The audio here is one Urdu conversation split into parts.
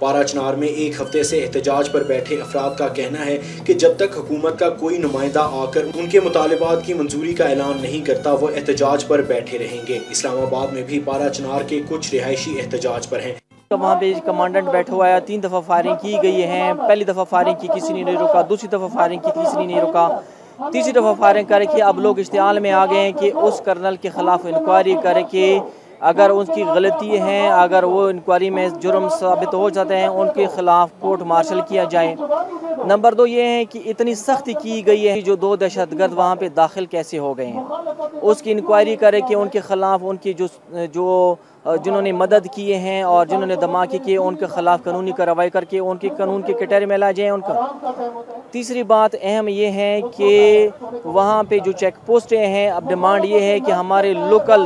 پارا چنار میں ایک ہفتے سے احتجاج پر بیٹھے افراد کا کہنا ہے کہ جب تک حکومت کا کوئی نمائندہ آ کر ان کے مطالبات کی منظوری کا اعلان نہیں کرتا وہ احتجاج پر بیٹھے رہیں گے۔ اسلام آباد میں بھی پارا چنار کے کچھ رہائشی احتجاج پر ہیں۔ وہاں پہ کمانڈنٹ بیٹھا ہوا ہے، 3 دفعہ فائرنگ کی گئی ہے، پہلی دفعہ فائرنگ کی کسی نے نہیں روکا، دوسری دفعہ فائرنگ کی تیسری نہیں روکا، تیسری دفعہ فائرنگ کر کے اب لوگ اشتعال میں آ گئے ہیں کہ اس کرنل کے خلاف انکوائری کر کے اگر ان کی غلطی ہے، اگر وہ انکوائری میں جرم ثابت ہو جاتے ہیں ان کے خلاف کورٹ مارشل کیا جائے۔ نمبر 2 یہ ہے کہ اتنی سختی کی گئی ہے جو 2 دہشت گرد وہاں پہ داخل کیسے ہو گئے ہیں، اس کی انکوائری کرے کہ ان کے خلاف ان کی جو جنہوں نے مدد کیے ہیں اور جنہوں نے دھماکے کیے ان کے خلاف قانونی کارروائی کر کے ان کی قانون کے کٹہرے میں لا جائیں ان کا۔ تیسری بات اہم یہ ہے کہ وہاں پہ جو چیک پوسٹیں ہیں اب ڈیمانڈ یہ ہے کہ ہمارے لوکل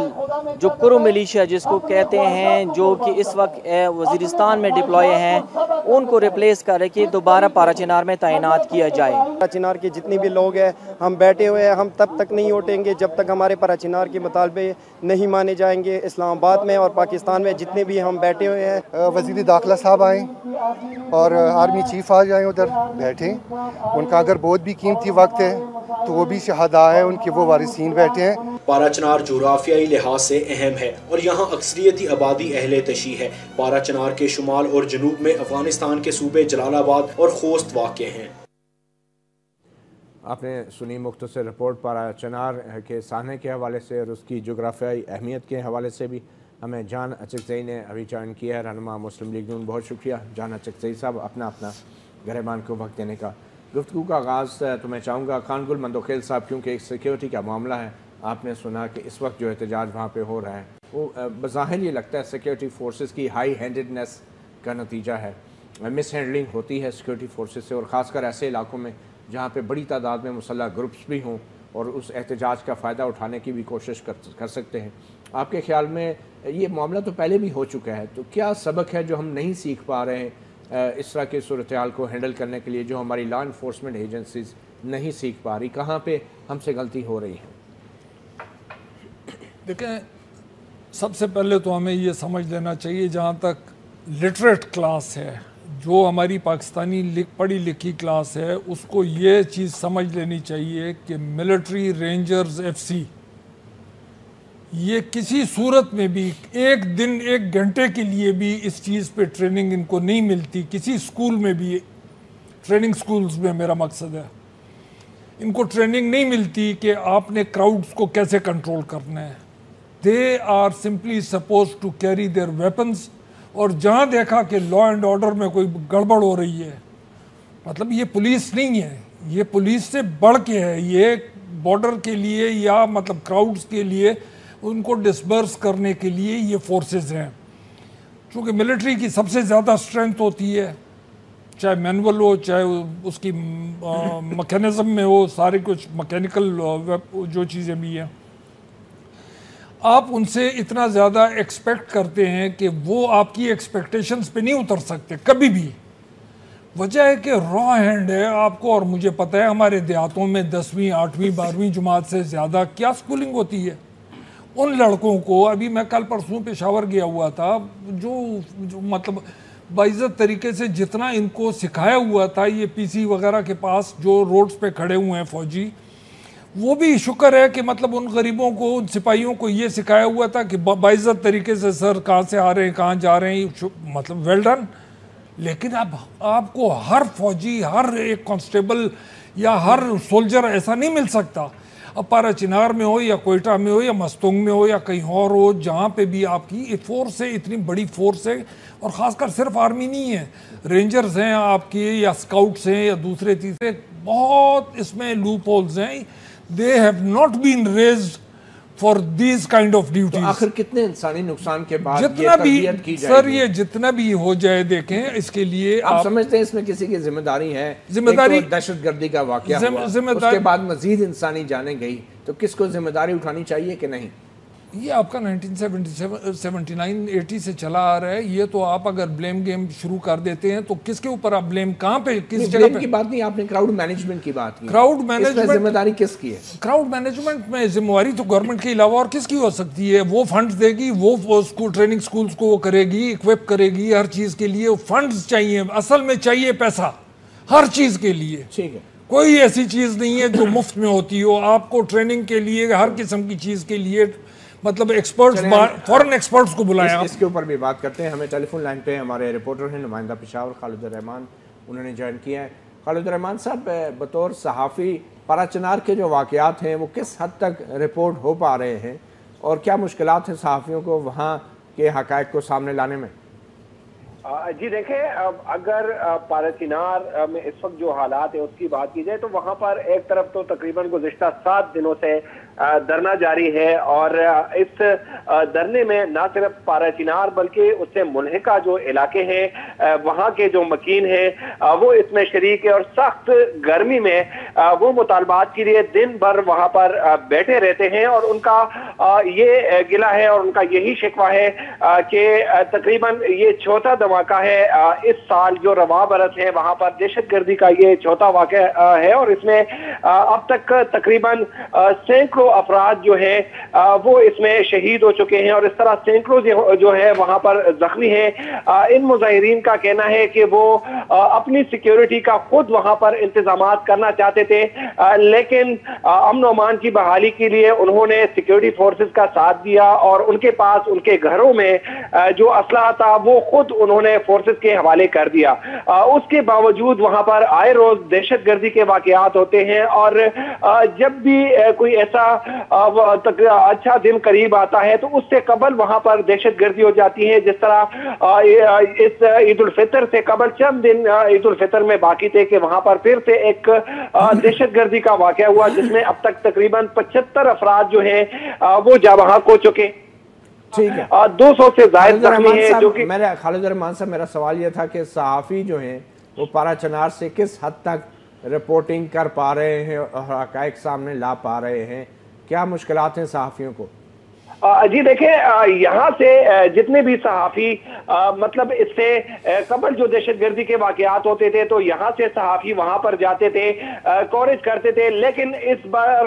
جو کرو ملیشیا جس کو کہتے ہیں جو کہ اس وقت وزیرستان میں ڈپلوائے ہیں ان کو ریپلیس کر کے دوبارہ پارا چنار میں تعینات کیا جائے۔ پارا چنار کے جتنے بھی لوگ ہیں ہم بیٹھے ہوئے ہیں، ہم تب تک نہیں اٹھیں گے جب تک ہمارے پارا چنار کے مطالبے نہیں مانے جائیں گے۔ اسلام آباد میں اور پاکستان میں جتنے بھی ہم بیٹھے ہوئے ہیں، وزیر داخلہ صاحب آئیں اور آرمی چیف آ جائیں ادھر بیٹھیں، ان کا اگر بہت بھی قیمتی وقت ہے تو وہ بھی شہداء ہیں ان کے، وہ وارثین بیٹھے ہیں۔ پارا چنار جغرافیائی لحاظ سے اہم ہے اور یہاں اکثریتی آبادی اہل تشیع ہے۔ پارا چنار کے شمال اور جنوب میں افغانستان کے صوبے جلال آباد اور خوست واقع ہیں۔ آپ نے سنی مختصر رپورٹ پارا چنار کے سانحے کے حوالے سے اور اس کی جغرافیائی اہمیت کے حوالے سے بھی ہمیں جان اچکزئی نے ابھی جوائن کیا ہے، رہنما مسلم لیگ نون۔ بہت شکریہ جان اچکزئی صاحب اپنا گریبان کو وقت دینے کا۔ گفتگو کا آغاز تو میں چاہوں گا خان گل مندوخیل صاحب، کیونکہ ایک سیکیورٹی کا معاملہ ہے، آپ نے سنا کہ اس وقت جو احتجاج وہاں پہ ہو رہا ہے وہ بظاہر یہ لگتا ہے سیکیورٹی فورسز کی ہائی ہینڈڈنس کا نتیجہ ہے، مس ہینڈلنگ ہوتی ہے سیکیورٹی فورسز سے، اور خاص کر ایسے علاقوں میں جہاں پہ بڑی تعداد میں مسلح گروپس بھی ہوں اور اس احتجاج کا فائدہ اٹھانے کی بھی کوشش کر سکتے ہیں۔ آپ کے خیال میں یہ معاملہ تو پہلے بھی ہو چکا ہے، تو کیا سبق ہے جو ہم نہیں سیکھ پا رہے ہیں اس طرح کی صورتحال کو ہینڈل کرنے کے لیے، جو ہماری لا انفورسمنٹ ایجنسیز نہیں سیکھ پا رہی؟ کہاں پہ ہم سے غلطی ہو رہی ہے؟ دیکھیں، سب سے پہلے تو ہمیں یہ سمجھ لینا چاہیے، جہاں تک لٹریٹ کلاس ہے، جو ہماری پاکستانی پڑھی لکھی کلاس ہے، اس کو یہ چیز سمجھ لینی چاہیے کہ ملٹری رینجرز FC یہ کسی صورت میں بھی ایک دن 1 گھنٹے کے لیے بھی اس چیز پہ ٹریننگ ان کو نہیں ملتی، کسی سکول میں بھی، ٹریننگ سکولز میں میرا مقصد ہے، ان کو ٹریننگ نہیں ملتی کہ آپ نے کراؤڈز کو کیسے کنٹرول کرنا ہے۔ They are simply suppose to carry their weapons, اور جہاں دیکھا کہ لا اینڈ آرڈر میں کوئی گڑبڑ ہو رہی ہے، مطلب یہ پولیس نہیں ہے، یہ پولیس سے بڑھ کے ہے، یہ بارڈر کے لیے یا مطلب کراؤڈز کے لیے ان کو ڈسبرس کرنے کے لیے یہ فورسز ہیں۔ چونکہ ملٹری کی سب سے زیادہ اسٹرینتھ ہوتی ہے، چاہے مینول ہو چاہے اس کی میکینزم میں ہو، سارے کچھ میکینیکل جو چیزیں بھی ہیں، آپ ان سے اتنا زیادہ ایکسپیکٹ کرتے ہیں کہ وہ آپ کی ایکسپیکٹیشنز پہ نہیں اتر سکتے کبھی بھی۔ وجہ ہے کہ را ہینڈ ہے آپ کو، اور مجھے پتہ ہے ہمارے دیہاتوں میں 10ویں 8ویں 12ویں جماعت سے زیادہ کیا سکولنگ ہوتی ہے ان لڑکوں کو۔ ابھی میں کل پرسوں پشاور گیا ہوا تھا، جو مطلب باعزت طریقے سے جتنا ان کو سکھایا ہوا تھا یہ PC وغیرہ کے پاس جو روڈز پہ کھڑے ہوئے ہیں فوجی، وہ بھی شکر ہے کہ مطلب ان غریبوں کو، ان سپاہیوں کو یہ سکھایا ہوا تھا کہ باعزت طریقے سے سر کہاں سے آ رہے ہیں کہاں جا رہے ہیں، مطلب ویل ڈن۔ لیکن اب آپ کو ہر فوجی، ہر ایک کانسٹیبل یا ہر سولجر ایسا نہیں مل سکتا۔ اب پارا چنار میں ہو یا کوئٹہ میں ہو یا مستونگ میں ہو یا کہیں اور ہو، جہاں پہ بھی آپ کی فورس ہے، اتنی بڑی فورس ہے، اور خاص کر صرف آرمی نہیں ہے، رینجرز ہیں آپ کی یا اسکاؤٹس ہیں یا دوسرے تیسرے، بہت اس میں لوپ ہولز ہیں۔ They have not been raised for these kind of duties۔ آخر کتنے انسانی نقصان کے بعد جتنا بھی سر یہ جتنا بھی ہو جائے، دیکھیں اس کے لیے آپ سمجھتے ہیں اس میں کسی کی ذمہ داری ہے؟ ذمہ داری دہشت گردی کا واقعہ ہوا، اس کے بعد مزید انسانی جانیں گئی، تو کس کو ذمہ داری اٹھانی چاہیے کہ نہیں؟ یہ آپ کا 1979-80 سے چلا آ رہا ہے. یہ تو آپ اگر بلیم گیم شروع کر دیتے ہیں تو کس کے اوپر آپ بلیم, کہاں پہ, کس جگہ پہ؟ کی بات نہیں, آپ نے کراؤڈ مینجمنٹ کی بات کی. کراؤڈ مینجمنٹ ذمہ داری کس کی ہے؟ کراؤڈ مینجمنٹ میں ذمہ داری تو گورنمنٹ کے علاوہ اور کس کی ہو سکتی ہے؟ وہ فنڈز دے گی, وہ ٹریننگ سکولز کو وہ کرے گی, اکوپ کرے گی, ہر چیز کے لیے فنڈز چاہیے. اصل میں چاہیے پیسہ ہر چیز کے لیے. ٹھیک ہے, کوئی ایسی چیز نہیں ہے جو مفت میں ہوتی ہو. آپ کو ٹریننگ کے لیے, ہر قسم کی چیز کے لیے مطلب ایکسپرٹس, فورن ایکسپرٹس کو بلایا. اس کے اوپر بھی بات کرتے ہیں. ہمیں ٹیلی فون لائن پہ ہمارے رپورٹر ہیں نمائندہ پشاور خالد الرحمان, انہوں نے جوائن کیا ہے. خالد الرحمان صاحب, بطور صحافی پارا چنار کے جو واقعات ہیں وہ کس حد تک رپورٹ ہو پا رہے ہیں اور کیا مشکلات ہیں صحافیوں کو وہاں کے حقائق کو سامنے لانے میں؟ جی دیکھیں, اگر پارا چنار میں اس وقت جو حالات ہیں اس کی بات کی جائے تو وہاں پر ایک طرف تو تقریباً گزشتہ 7 دنوں سے دھرنا جاری ہے, اور اس دھرنے میں نہ صرف پارا چنار بلکہ اس سے ملحقہ جو علاقے ہیں وہاں کے جو مکین ہیں وہ اس میں شریک ہے, اور سخت گرمی میں وہ مطالبات کے لیے دن بھر وہاں پر بیٹھے رہتے ہیں. اور ان کا یہ گلہ ہے اور ان کا یہی شکوہ ہے کہ تقریباً یہ چوتھا دھماکہ ہے اس سال جو رواں برس ہے وہاں پر دہشت گردی کا یہ چوتھا واقعہ ہے, اور اس میں اب تک تقریباً سینکڑوں افراد جو ہیں وہ اس میں شہید ہو چکے ہیں, اور اس طرح سینکڑوں جو ہے وہاں پر زخمی ہیں. ان مظاہرین کا کہنا ہے کہ وہ اپنی سیکیورٹی کا خود وہاں پر انتظامات کرنا چاہتے تھے, لیکن امن و امان کی بحالی کے لیے انہوں نے سیکیورٹی فورسز کا ساتھ دیا, اور ان کے پاس ان کے گھروں میں جو اسلحہ تھا وہ خود انہوں نے فورسز کے حوالے کر دیا. اس کے باوجود وہاں پر آئے روز دہشت گردی کے واقعات ہوتے ہیں, اور جب بھی کوئی ایسا اچھا دن قریب آتا ہے تو اس سے قبل وہاں پر دہشت گردی ہو جاتی ہے. جس طرح اس عید الفطر سے قبل چند دن عید الفطر میں باقی تھے کہ وہاں پر پھر سے ایک دہشت گردی کا واقعہ ہوا جس میں اب تک تقریباً 75 افراد جو ہیں وہ جاں بحق ہو چکے. ٹھیک ہے, 200 سے زائد زخمی ہیں. جو کہ خالد الرحمان صاحب, میرا سوال یہ تھا کہ صحافی جو ہیں وہ پارا چنار سے کس حد تک رپورٹنگ کر پا رہے ہیں اور حقائق سامنے لا پا رہے ہیں, کیا مشکلات ہیں صحافیوں کو؟ جی دیکھیں, یہاں سے جتنے بھی صحافی مطلب اس سے قبل جو دہشت گردی کے واقعات ہوتے تھے تو یہاں سے صحافی وہاں پر جاتے تھے, کوریج کرتے تھے, لیکن اس بار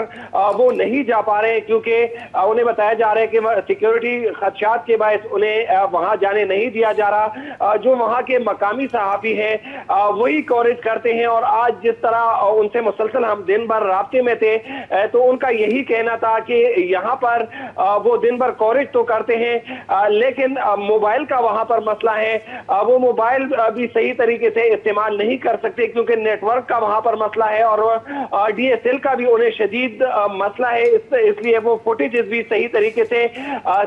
وہ نہیں جا پا رہے کیونکہ انہیں بتایا جا رہا ہے کہ سیکیورٹی خدشات کے باعث انہیں وہاں جانے نہیں دیا جا رہا. جو وہاں کے مقامی صحافی ہیں وہی کوریج کرتے ہیں, اور آج جس طرح ان سے مسلسل ہم دن بھر رابطے میں تھے تو ان کا یہی کہنا تھا کہ یہاں پر وہ دن بھر کوریج تو کرتے ہیں لیکن موبائل کا وہاں پر مسئلہ ہے, وہ موبائل بھی صحیح طریقے سے استعمال نہیں کر سکتے کیونکہ نیٹ ورک کا وہاں پر مسئلہ ہے, اور ڈی ایس ایل کا بھی انہیں شدید مسئلہ ہے, اس لیے وہ فوٹیجز بھی صحیح طریقے سے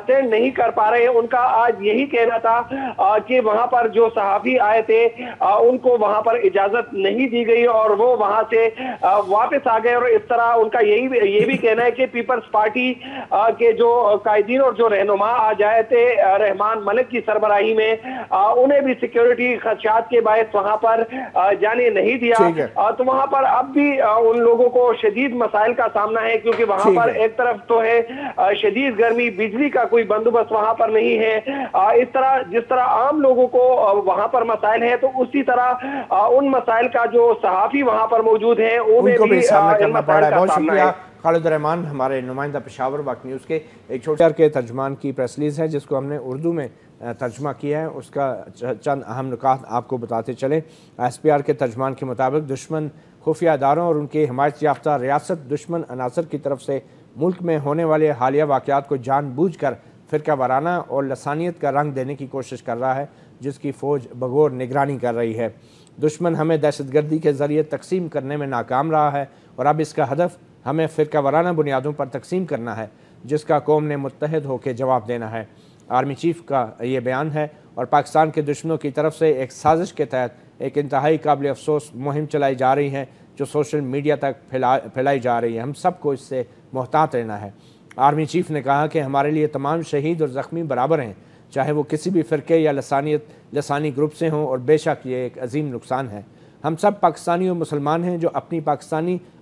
سینڈ نہیں کر پا رہے. ان کا آج یہی کہنا تھا کہ وہاں پر جو صحافی آئے تھے ان کو وہاں پر اجازت نہیں دی گئی اور وہ وہاں سے واپس آ گئے, اور اس طرح ان کا یہ بھی کہنا ہے کہ پیپلز پارٹی کے جو قائدین اور جو رہنما آ جائے تھے رحمان ملک کی سربراہی میں, انہیں بھی سیکیورٹی خدشات کے باعث وہاں پر جانے نہیں دیا. تو وہاں پر اب بھی ان لوگوں کو شدید مسائل کا سامنا ہے کیونکہ وہاں پر ایک طرف تو ہے شدید گرمی, بجلی کا کوئی بندوبست وہاں پر نہیں ہے. اس طرح جس طرح عام لوگوں کو وہاں پر مسائل ہے تو اسی طرح ان مسائل کا جو صحافی وہاں پر موجود ہیں انہیں بھی سامنا کرنا پڑ رہا ہے. بہت شکریہ خالد الرحمان, ہمارے نمائندہ پشاور وقت نیوز کے. ایک چھوٹے کے ترجمان کی پریس ریلیز ہے جس کو ہم نے اردو میں ترجمہ کیا ہے, اس کا چند اہم نکات آپ کو بتاتے چلیں. ایس پی آر کے ترجمان کے مطابق دشمن خفیہ اداروں اور ان کے حمایت یافتہ ریاست دشمن عناصر کی طرف سے ملک میں ہونے والے حالیہ واقعات کو جان بوجھ کر فرقہ وارانہ اور لسانیت کا رنگ دینے کی کوشش کر رہا ہے جس کی فوج بغور نگرانی کر رہی ہے. دشمن ہمیں دہشت گردی کے ذریعے تقسیم کرنے میں ناکام رہا ہے اور اب اس کا ہدف ہمیں فرقہ وارانہ بنیادوں پر تقسیم کرنا ہے جس کا قوم نے متحد ہو کے جواب دینا ہے. آرمی چیف کا یہ بیان ہے, اور پاکستان کے دشمنوں کی طرف سے ایک سازش کے تحت ایک انتہائی قابل افسوس مہم چلائی جا رہی ہے جو سوشل میڈیا تک پھیلائی جا رہی ہے. ہم سب کو اس سے محتاط رہنا ہے. آرمی چیف نے کہا کہ ہمارے لیے تمام شہید اور زخمی برابر ہیں, چاہے وہ کسی بھی فرقے یا لسانی گروپ سے ہوں, اور بے شک یہ ایک عظیم نقصان ہے. ہم سب پاکستانی اور مسلمان ہیں جو اپنی پاکستانی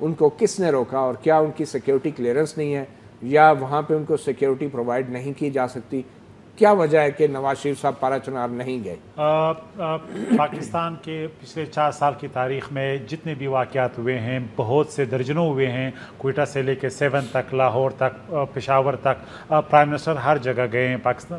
ان کو کس نے روکا اور کیا ان کی سیکیورٹی کلیئرنس نہیں ہے یا وہاں پہ ان کو سیکیورٹی پرووائڈ نہیں کی جا سکتی؟ کیا وجہ ہے کہ نواز شریف صاحب پارا چنار نہیں گئے؟ پاکستان کے پچھلے 4 سال کی تاریخ میں جتنے بھی واقعات ہوئے ہیں، بہت سے درجنوں ہوئے ہیں، کوئٹہ سے لے کے 7 تک، لاہور تک، پشاور تک، پرائم منسٹر ہر جگہ گئے ہیں۔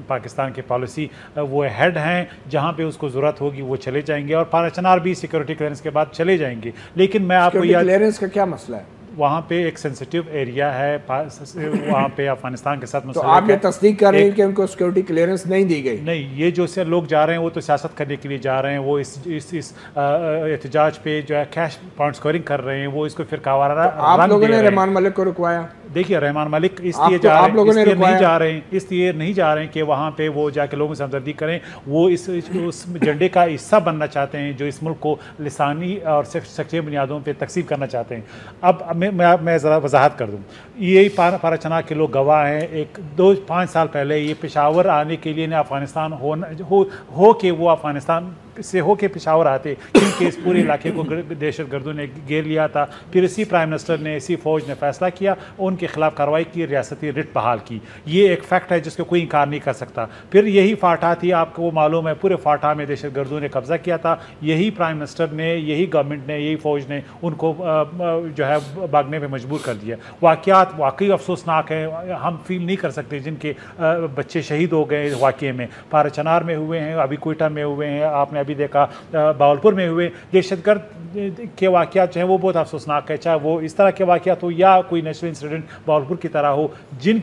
پاکستان کی پالیسی وہ ہیڈ ہیں، جہاں پہ اس کو ضرورت ہوگی وہ چلے جائیں گے، اور پارا چنار بھی سیکورٹی کلیئرنس کے بعد چلے جائیں گے۔ لیکن میں آپ کو کلیئرنس کا کیا مسئلہ ہے؟ وہاں پہ ایک سینسیٹیو ایریا ہے، وہاں پہ افغانستان کے ساتھ تو آپ یہ تصدیق کر رہے ہیں کہ ان کو سیکورٹی کلیئرنس نہیں دی گئی؟ نہیں، یہ جو سے لوگ جا رہے ہیں وہ تو سیاست کرنے کے لیے جا رہے ہیں، وہ اس احتجاج پہ جو ہے کیش پوائنٹ سکورنگ کر رہے ہیں، وہ اس کو فرقہ وارانہ آپ لوگوں نے رحمان ملک کو رکوایا؟ دیکھیے رحمان ملک اس لیے جا رہے ہیں، اس لیے نہیں جا رہے ہیں کہ وہاں پہ وہ جا کے لوگوں سے ہمدردی کریں، وہ اس ایجنڈے کا حصہ بننا چاہتے ہیں جو اس ملک کو لسانی اور شخصی بنیادوں پہ تقسیم کرنا چاہتے ہیں۔ اب میں ذرا وضاحت کر دوں، یہی پارا چنار کے لوگ گواہ ہیں۔ 5 سال پہلے یہ پشاور آنے کے لیے افغانستان ہو کے وہ افغانستان سے ہو کے پشاور آتے، کیونکہ اس پورے علاقے کو دہشت گردوں نے گھیر لیا تھا۔ پھر اسی پرائم منسٹر نے، اسی فوج نے فیصلہ کیا، ان کے خلاف کارروائی کی، ریاستی رٹ بحال کی۔ یہ ایک فیکٹ ہے جس کو کوئی انکار نہیں کر سکتا۔ پھر یہی فاٹا تھی، آپ کو معلوم ہے، پورے فاٹا میں دہشت گردوں نے قبضہ کیا تھا۔ یہی پرائم منسٹر نے، یہی گورنمنٹ نے، یہی فوج نے ان کو جو ہے بھاگنے پہ مجبور کر دیا۔ واقعات واقعی افسوسناک ہیں، ہم فیل نہیں کر سکتے، جن کے بچے شہید ہو گئے واقعے میں، پارا چنار میں ہوئے ہیں، ابھی کوئٹہ میں ہوئے ہیں، آپ نے ابھی دیکھا باولپور میں ہوئے۔ دہشت گرد کے واقعات جو ہیں وہ بہت افسوسناک ہے، چاہے وہ اس طرح کے واقعات ہو یا کوئی نیچرل انسیڈنٹ باولپور کی طرح ہو، جن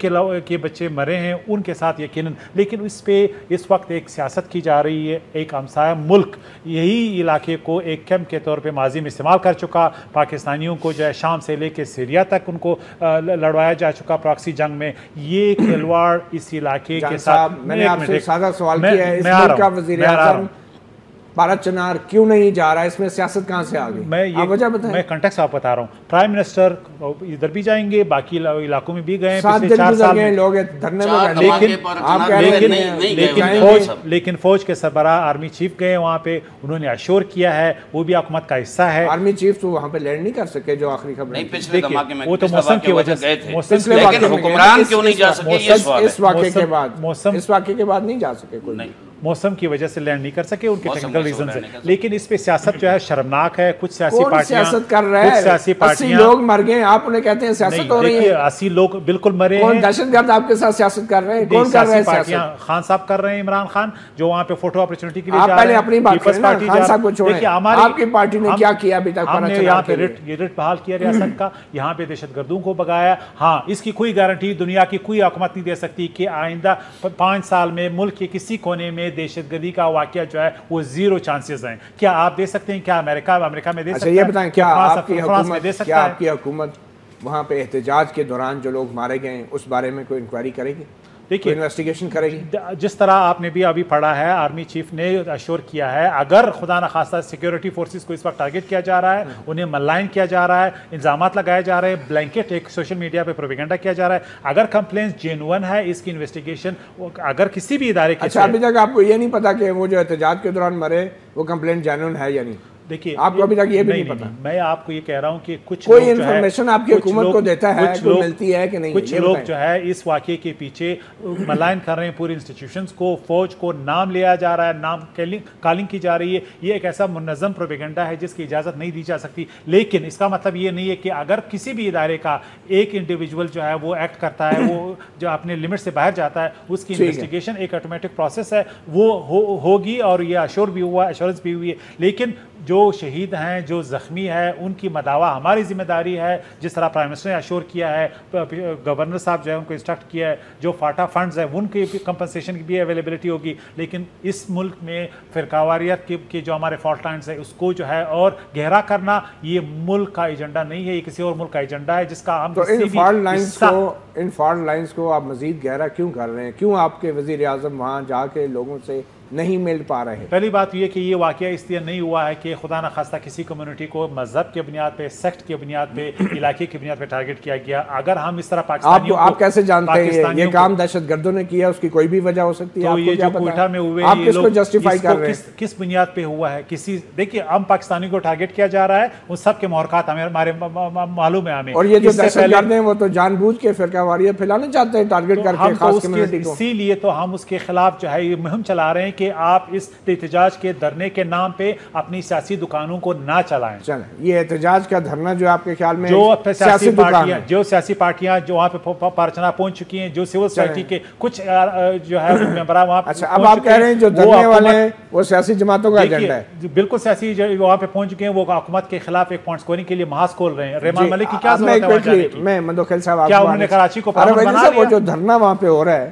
کے بچے مرے ہیں ان کے ساتھ یقیناً۔ لیکن اس پہ اس وقت ایک سیاست کی جا رہی ہے۔ ایک ہمسایہ ملک یہی علاقے کو ایک کیمپ کے طور پہ ماضی میں استعمال کر چکا، پاکستانیوں کو جو ہے شام سے لے کے سیریا تک ان کو لڑوایا جا چکا پراکسی جنگ میں۔ یہ کھلواڑ اس علاقے کے ساتھ، میں نے آپ سے سادہ سوال کیا ہے، اس ملک کا وزیر اعظم پارا چنار کیوں نہیں جا رہا ہے؟ اس میں سیاست کہاں سے آ گئی؟ آپ وجہ بتائیں۔ میں کنٹیکسٹ آپ بتا رہا ہوں۔ پرائم منسٹر ادھر بھی جائیں گے، باقی علاقوں میں بھی گئے، 7 دن گزر گئے، لوگ دھرنے میں، لیکن فوج کے سربراہ آرمی چیف گئے وہاں پہ، انہوں نے اشور کیا ہے، وہ بھی حکومت کا حصہ ہے۔ آرمی چیف تو وہاں پہ لینڈ نہیں کر سکے، جو آخری خبر وہ تو موسم کی وجہ سے، حکمران کیوں نہیں جا سکے؟ اس واقعے کے بعد نہیں جا سکے کوئی، موسم کی وجہ سے لینڈ نہیں کر سکے، ان کے ٹیکنیکل ریزن سے۔ لیکن اس پہ سیاست جو ہے شرمناک ہے۔ کچھ سیاسی پارٹیاں سیاست کر رہے ہیں، 80 لوگ مر گئے، آپ انہیں کہتے ہیں سیاست ہو رہی ہے؟ 80 لوگ بالکل مرے ہیں۔ کون دہشت گرد آپ کے ساتھ سیاست کر رہے ہیں؟ کون کر رہے ہیں سیاست؟ خان صاحب کر رہے ہیں، عمران خان، جو وہاں پہ فوٹو اپرچونٹی کے لیے جا رہے ہیں۔ آپ پہلے اپنی بات کریں نا، خان صاحب کو چھوڑیں، آپ کی پارٹی نے کیا کیا ابھی تک؟ ہم نے یہاں پہ رٹ بحال کیا ریاست کا، یہاں پہ دہشت گردوں کو بگایا۔ ہاں، اس کی کوئی گارنٹی دنیا کی کوئی حکومت نہیں دے سکتی کہ آئندہ 5 سال میں ملک کے کسی کونے میں دہشت گردی کا واقعہ جو ہے وہ 0 چانسز ہیں۔ کیا آپ دے سکتے ہیں؟ کیا امریکہ میں دے سکتا ہے؟ یہ بتائیں، کیا آپ کی حکومت وہاں پہ احتجاج کے دوران جو لوگ مارے گئے اس بارے میں کوئی انکوائری کرے گی؟ دیکھیے، انویسٹیگیشن کرے گی؟ جس طرح آپ نے بھی ابھی پڑھا ہے، آرمی چیف نے اشور کیا ہے، اگر خدا نخواستہ سیکیورٹی فورسز کو اس وقت ٹارگٹ کیا جا رہا ہے، انہیں ملائن کیا جا رہا ہے، الزامات لگائے جا رہے ہیں، بلینکٹ ایک سوشل میڈیا پہ پروپیگنڈا کیا جا رہا ہے، اگر کمپلینس جینوئن ہے، اس کی انویسٹیگیشن اگر کسی بھی ادارے کے... اچھا، ابھی تک آپ کو یہ نہیں پتا کہ وہ جو احتجاج کے دوران مرے وہ کمپلینٹ جینوئن ہے یا نہیں؟ دیکھیے، آپ کو ابھی تک یہ بھی نہیں پتا؟ میں آپ کو یہ کہہ رہا ہوں کہ کچھ کوئی انفارمیشن آپ کی حکومت کو دیتا ہے، کوئی ملتی ہے کہ نہیں؟ کچھ لوگ جو ہے اس واقعے کے پیچھے ملائن کر رہے ہیں پوری انسٹیٹیوشنز کو، فوج کو نام لیا جا رہا ہے، نام کالنگ کی جا رہی ہے۔ یہ ایک ایسا منظم پروپیگنڈا ہے جس کی اجازت نہیں دی جا سکتی۔ لیکن اس کا مطلب یہ نہیں ہے کہ اگر کسی بھی ادارے کا ایک انڈیویجول جو ہے وہ ایکٹ کرتا ہے، وہ جو اپنے لمٹ سے باہر جاتا ہے، اس کی انویسٹیگیشن ایک آٹومیٹک پروسیس ہے، وہ ہوگی، اور یہ اشور بھی ہوا، ایشورنس بھی ہوئی ہے۔ لیکن جو شہید ہیں، جو زخمی ہے، ان کی مداوا ہماری ذمہ داری ہے، جس طرح پرائم منسٹر نے اشور کیا ہے، گورنر صاحب جو ہے ان کو انسٹرکٹ کیا ہے، جو فاٹا فنڈز ہیں ان کی کمپنسیشن کی بھی اویلیبلٹی ہوگی۔ لیکن اس ملک میں فرقہ واریت کے جو ہمارے فالٹ لائنز ہیں، اس کو جو ہے اور گہرا کرنا، یہ ملک کا ایجنڈا نہیں ہے، یہ کسی اور ملک کا ایجنڈا ہے جس کا ہم... تو ان فالٹ لائنز کو آپ مزید گہرا کیوں کر رہے ہیں؟ کیوں آپ کے وزیر اعظم وہاں جا کے لوگوں سے نہیں مل پا رہے. پہلی بات یہ کہ یہ واقعہ اس لیے نہیں ہوا ہے کہ خدا نخواستہ کسی کمیونٹی کو مذہب کی بنیاد پہ، سیکٹ کی بنیاد پہ، علاقے کی بنیاد پہ ٹارگٹ کیا گیا. اگر ہم اس طرح پاکستانیوں آپ کیسے جانتے ہیں یہ کام دہشت گردوں نے کیا؟ اس کی کوئی بھی وجہ ہو سکتی ہے. تو یہ جو کوئٹہ میں ہوئے آپ کس کو جسٹیفائی کر رہے ہیں؟ کس بنیاد پہ ہوا ہے؟ کسی دیکھیے ہم پاکستانیوں کو ٹارگٹ کیا جا رہا ہے، ان سب کے محرکات ہمارے معلوم ہے ہمیں. اور یہ جو دہشت گرد ہیں وہ تو جان بوجھ کے فرقہ واریت پھیلانا چاہتے ہیں ٹارگٹ کر کے خاص کمیونٹی کو. اسی لیے تو ہم اس کے خلاف جو ہے یہ مہم چلا رہے ہیں کہ آپ اس احتجاج کے دھرنے کے نام پہ اپنی سیاسی دکانوں کو نہ چلائیں. چلیں یہ احتجاج کا دھرنا جو آپ کے خیال میں جو سیاسی پارٹیاں جو وہاں پہ پارچنا پہنچ چکی ہیں، جو سول سوسائٹی کے کچھ جو ہے ممبران وہاں. اچھا اب آپ کہہ رہے ہیں جو دھرنے والے ہیں وہ سیاسی جماعتوں کا ایجنڈا ہے. بالکل سیاسی وہاں پہ پہنچ چکے ہیں، وہ حکومت کے خلاف ایک پوائنٹ سکورنگ کے لیے محاذ کھول رہے ہیں. رحمان ملک کی کیا ضرورت ہے وہاں جانے کی؟ میں مندوخیل صاحب کیا انہوں نے کراچی کو پرامن بنا لیا؟ وہ جو دھرنا وہاں پہ ہو رہا ہے،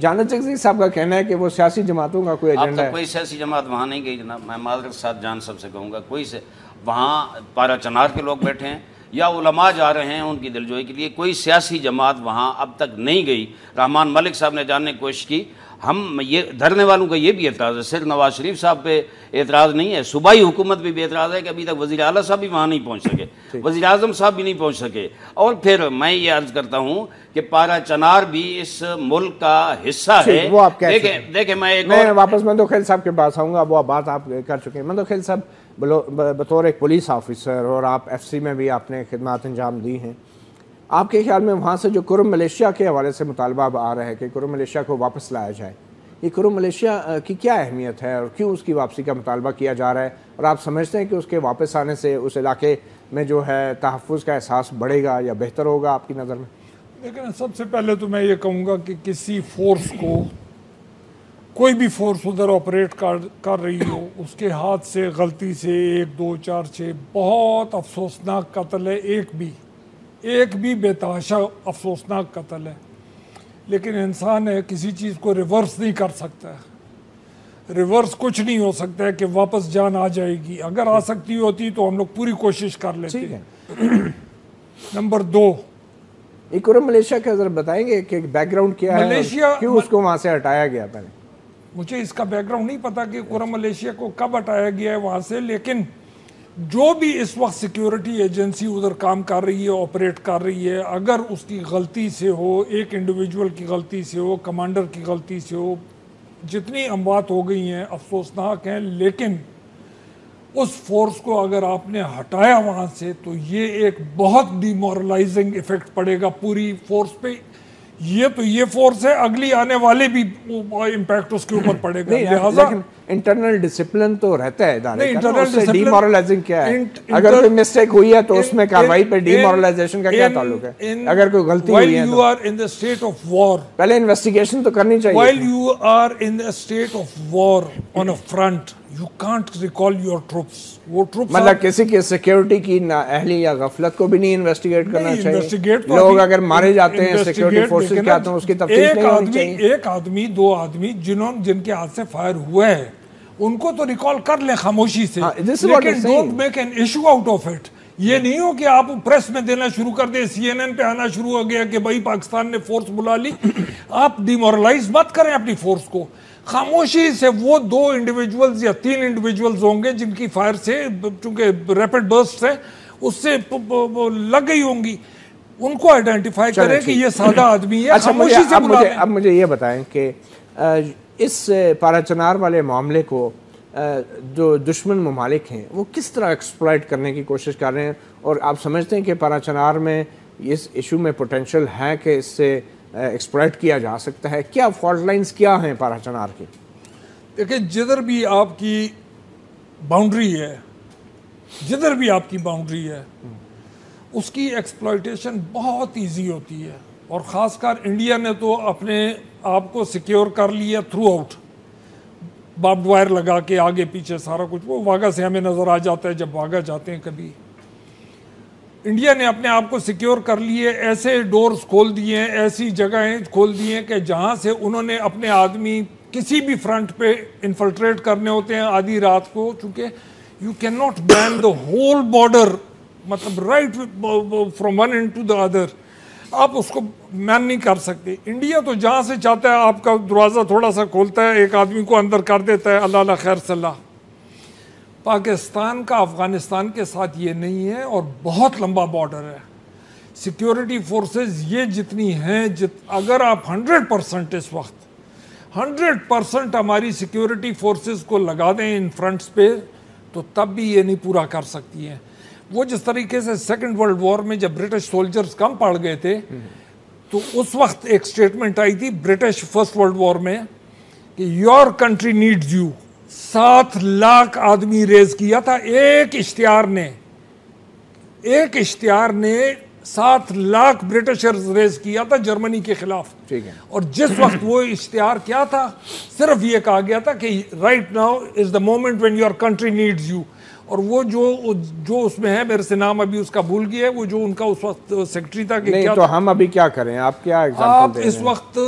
جانت چکزی صاحب کا کہنا ہے کہ وہ سیاسی جماعتوں کا کوئی ایجنڈا ہے. اب تک کوئی سیاسی جماعت وہاں نہیں گئی جناب. میں معذرت کے ساتھ جان سب سے کہوں گا کوئی سے وہاں پارا چنار کے لوگ بیٹھے ہیں یا علماء جا رہے ہیں ان کی دلجوئی کے لیے. کوئی سیاسی جماعت وہاں اب تک نہیں گئی. رحمان ملک صاحب نے جاننے کی کوشش کی. ہم یہ دھرنے والوں کا یہ بھی اعتراض ہے، صرف نواز شریف صاحب پہ اعتراض نہیں ہے، صوبائی حکومت پہ بھی اعتراض ہے کہ ابھی تک وزیر اعلیٰ صاحب بھی وہاں نہیں پہنچ سکے، وزیر اعظم صاحب بھی نہیں پہنچ سکے. اور پھر میں یہ عرض کرتا ہوں کہ پارا چنار بھی اس ملک کا حصہ ہے. دیکھیں میں واپس مندوخیل صاحب کے پاس آؤں گا. وہ بات آپ کر چکے ہیں. مندوخیل صاحب بطور ایک پولیس آفیسر اور آپ ایف سی میں بھی آپ نے خدمات انجام دی ہیں، آپ کے خیال میں وہاں سے جو کرم ملیشیا کے حوالے سے مطالبہ آ رہا ہے کہ کرم ملیشیا کو واپس لایا جائے، یہ کرم ملیشیا کی کیا اہمیت ہے اور کیوں اس کی واپسی کا مطالبہ کیا جا رہا ہے؟ اور آپ سمجھتے ہیں کہ اس کے واپس آنے سے اس علاقے میں جو ہے تحفظ کا احساس بڑھے گا یا بہتر ہوگا آپ کی نظر میں؟ لیکن سب سے پہلے تو میں یہ کہوں گا کہ کسی فورس کو، کوئی بھی فورس ادھر آپریٹ کر رہی ہو، اس کے ہاتھ سے غلطی سے 1 2 4 6 بہت افسوسناک قتل ہے. ایک بھی بے تحاشا افسوسناک قتل ہے. لیکن انسان ہے، کسی چیز کو ریورس نہیں کر سکتا ہے. ریورس کچھ نہیں ہو سکتا ہے کہ واپس جان آ جائے گی. اگر آ سکتی ہوتی تو ہم لوگ پوری کوشش کر لیتے ہیں. نمبر 2، کرم ملیشیا کا ذرا بتائیں گے کہ بیک گراؤنڈ کیا ہے، کیوں اس کو وہاں سے ہٹایا گیا؟ پہلے مجھے اس کا بیک گراؤنڈ نہیں پتا کہ کرم ملیشیا کو کب ہٹایا گیا ہے وہاں سے. لیکن جو بھی اس وقت سیکیورٹی ایجنسی ادھر کام کر رہی ہے، آپریٹ کر رہی ہے، اگر اس کی غلطی سے ہو، ایک انڈیویجول کی غلطی سے ہو، کمانڈر کی غلطی سے ہو، جتنی اموات ہو گئی ہیں افسوسناک ہیں. لیکن اس فورس کو اگر آپ نے ہٹایا وہاں سے تو یہ ایک بہت ڈی مورلائزنگ ایفیکٹ پڑے گا پوری فورس پہ. یہ فورس ہے، اگلی آنے والے بھی امپیکٹ اس کے اوپر پڑے گا. لہٰذا انٹرنل ڈسپلن تو رہتا ہے ادارے کا، اس سے ڈی مورلائزنگ کیا ہے؟ اگر کوئی مسٹیک ہوئی ہے تو اس میں کارروائی پہ ڈی مورلائزیشن کا کیا تعلق ہے؟ اگر کوئی غلطی ہوئی ہے while you are in the state of war، پہلے انویسٹیگیشن تو کرنی چاہیے. while you are in the state of war on a front، you can't recall your troops. وہ troops مطلب کسی کی سیکیورٹی کی نااہلی یا غفلت کو بھی نہیں انویسٹیگیٹ کرنا چاہیے. لوگ اگر مارے جاتے ہیں سیکیورٹی فورسز کیا تو اس کی تفتیش نہیں ہونی چاہیے. ایک آدمی 2 آدمی جن کے ہاتھ سے فائر ہوا ہے ان کو تو ریکال کر لیں خاموشی سے، لیکن don't make an issue out of it. یہ نہیں ہو کہ آپ پریس میں دینا شروع کر دیں، سی این این پہ آنا شروع ہو گیا کہ بھائی پاکستان نے فورس بلا لی. آپ ڈیمورلائز مت کریں اپنی فورس کو. خاموشی سے وہ 2 انڈیویجولز یا 3 انڈیویجولز ہوں گے جن کی فائر سے، چونکہ ریپڈ برسٹ ہے اس سے لگ گئی ہوں گی، ان کو آئیڈینٹیفائی کریں کہ یہ سادہ آدمی ہے. خاموشی سے بلا لیں. اب مجھے یہ بتائیں کہ اس پارا چنار والے معاملے کو جو دشمن ممالک ہیں وہ کس طرح ایکسپلائٹ کرنے کی کوشش کر رہے ہیں، اور آپ سمجھتے ہیں کہ پارا چنار میں اس ایشو میں پوٹینشل ہے کہ اس سے ایکسپلائٹ کیا جا سکتا ہے؟ کیا فالٹ لائنز کیا ہیں پارا چنار کی؟ دیکھیں جدھر بھی آپ کی باؤنڈری ہے اس کی ایکسپلائٹیشن بہت ایزی ہوتی ہے. اور خاص کر انڈیا نے تو اپنے آپ کو سیکیور کر لیا تھرو آؤٹ، باربڈ وائر لگا کے آگے پیچھے سارا کچھ. وہ واگا سے ہمیں نظر آ جاتا ہے جب واگا جاتے ہیں. کبھی انڈیا نے اپنے آپ کو سیکیور کر لیے، ایسے ڈورز کھول دیے ہیں، ایسی جگہیں کھول دی ہیں کہ جہاں سے انہوں نے اپنے آدمی کسی بھی فرنٹ پہ انفلٹریٹ کرنے ہوتے ہیں آدھی رات کو. چونکہ you can not man the whole border, مطلب right from one end to the other. آپ اس کو مین نہیں کر سکتے. انڈیا تو جہاں سے چاہتا ہے آپ کا دروازہ تھوڑا سا کھولتا ہے, ایک آدمی کو اندر کر دیتا ہے, اللہ اللہ خیر صلاح. پاکستان کا افغانستان کے ساتھ یہ نہیں ہے, اور بہت لمبا بارڈر ہے. سیکیورٹی فورسز یہ جتنی ہیں, اگر آپ 100% اس وقت 100% ہماری سیکیورٹی فورسز کو لگا دیں ان فرنٹس پہ, تو تب بھی یہ نہیں پورا کر سکتی ہیں. وہ جس طریقے سے سیکنڈ ورلڈ وار میں جب برٹش سولجرز کم پڑ گئے تھے, تو اس وقت ایک سٹیٹمنٹ آئی تھی برٹش فرسٹ ورلڈ وار میں کہ your country needs you. 7 lakh آدمی ریز کیا تھا ایک اشتہار نے 7 لاکھ برٹشرز ریز کیا تھا جرمنی کے خلاف. اور جس وقت وہ اشتہار کیا تھا, صرف یہ کہا گیا تھا کہ right now is the moment when your country needs you. اور وہ جو اس میں ہے, میرے سے نام ابھی اس کا بھول گیا ہے, وہ جو ان کا اس وقت سیکرٹری تھا کہ نہیں, تو ہم ابھی کیا کریں, آپ کیا آپ اس وقت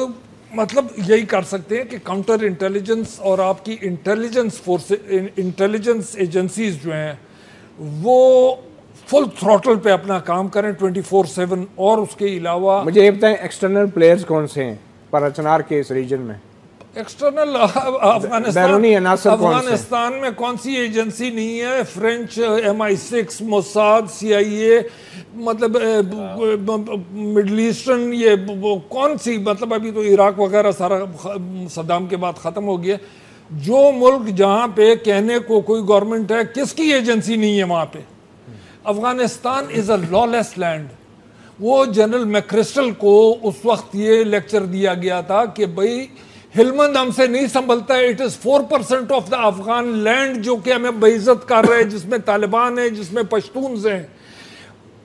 مطلب یہی کر سکتے ہیں کہ کاؤنٹر انٹیلیجنس اور آپ کی انٹیلیجنس ایجنسیز جو ہیں وہ فل تھروٹل پہ اپنا کام کریں 24/7. اور اس کے علاوہ مجھے یہ بتائیں ایکسٹرنل پلیئرز کون سے ہیں پراچنار کے اس ریجن میں؟ ایکسٹرنل افغانستان میں کون سی ایجنسی نہیں ہے؟ فرینچ MI6, موساد, CIA, مطلب مڈل ایسٹرن, یہ کون سی, مطلب ابھی تو عراق وغیرہ سارا صدام کے بعد ختم ہو گیا. جو ملک جہاں پہ کہنے کو کوئی گورنمنٹ ہے, کس کی ایجنسی نہیں ہے وہاں پہ؟ افغانستان از اے لا لیس لینڈ. وہ جنرل میکرسٹل کو اس وقت یہ لیکچر دیا گیا تھا کہ بھائی ہلمند ہم سے نہیں سنبھلتا ہے, it is 4% of the Afghan land جو کہ ہمیں بے عزت کر رہے ہیں, جس میں طالبان ہیں, جس میں پشتونز ہیں.